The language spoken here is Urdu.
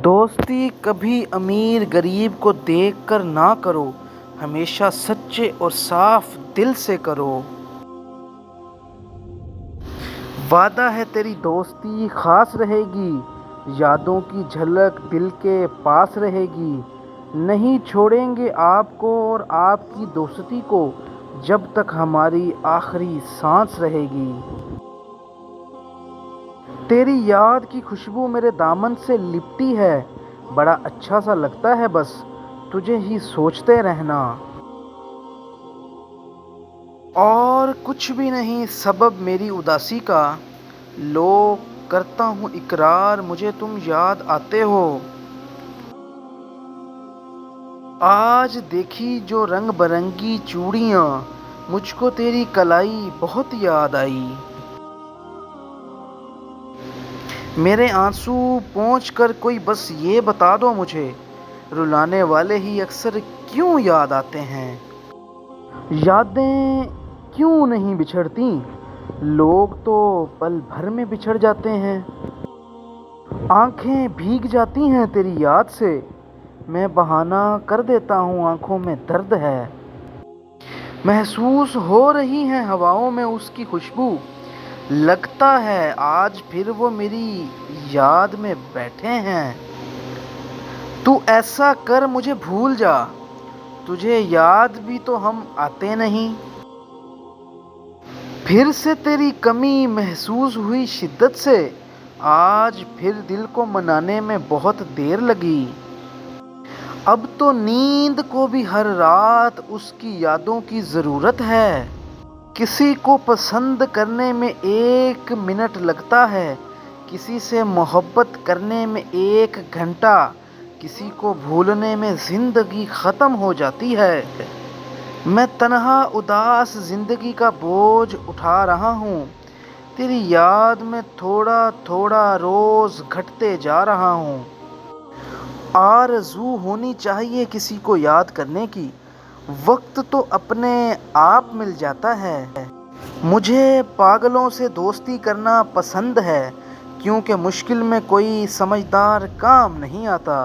دوستی کبھی امیر غریب کو دیکھ کر نہ کرو، ہمیشہ سچے اور صاف دل سے کرو۔ وعدہ ہے تیری دوستی خاص رہے گی، یادوں کی جھلک دل کے پاس رہے گی۔ نہیں چھوڑیں گے آپ کو اور آپ کی دوستی کو، جب تک ہماری آخری سانس رہے گی۔ تیری یاد کی خوشبو میرے دامن سے لپٹی ہے، بڑا اچھا سا لگتا ہے بس تجھے ہی سوچتے رہنا۔ اور کچھ بھی نہیں سبب میری اداسی کا، لو کرتا ہوں اقرار مجھے تم یاد آتے ہو۔ آج دیکھی جو رنگ برنگی چوڑیاں، مجھ کو تیری کلائی بہت یاد آئی۔ میرے آنسو پونچھ کر کوئی بس یہ بتا دو مجھے، رلانے والے ہی اکثر کیوں یاد آتے ہیں؟ یادیں کیوں نہیں بچھڑتی؟ لوگ تو پل بھر میں بچھڑ جاتے ہیں۔ آنکھیں بھیگ جاتی ہیں تیری یاد سے، میں بہانہ کر دیتا ہوں آنکھوں میں درد ہے۔ محسوس ہو رہی ہے ہواؤں میں اس کی خوشبو، لگتا ہے آج پھر وہ میری یاد میں بیٹھے ہیں۔ تو ایسا کر مجھے بھول جا، تجھے یاد بھی تو ہم آتے نہیں۔ پھر سے تیری کمی محسوس ہوئی شدت سے، آج پھر دل کو منانے میں بہت دیر لگی۔ اب تو نیند کو بھی ہر رات اس کی یادوں کی ضرورت ہے۔ کسی کو پسند کرنے میں 1 منٹ لگتا ہے، کسی سے محبت کرنے میں 1 گھنٹہ، کسی کو بھولنے میں زندگی ختم ہو جاتی ہے۔ میں تنہا اداس زندگی کا بوجھ اٹھا رہا ہوں، تیری یاد میں تھوڑا تھوڑا روز گھٹتے جا رہا ہوں۔ آرزو ہونی چاہیے کسی کو یاد کرنے کی، وقت تو اپنے آپ مل جاتا ہے۔ مجھے پاگلوں سے دوستی کرنا پسند ہے، کیونکہ مشکل میں کوئی سمجھدار کام نہیں آتا۔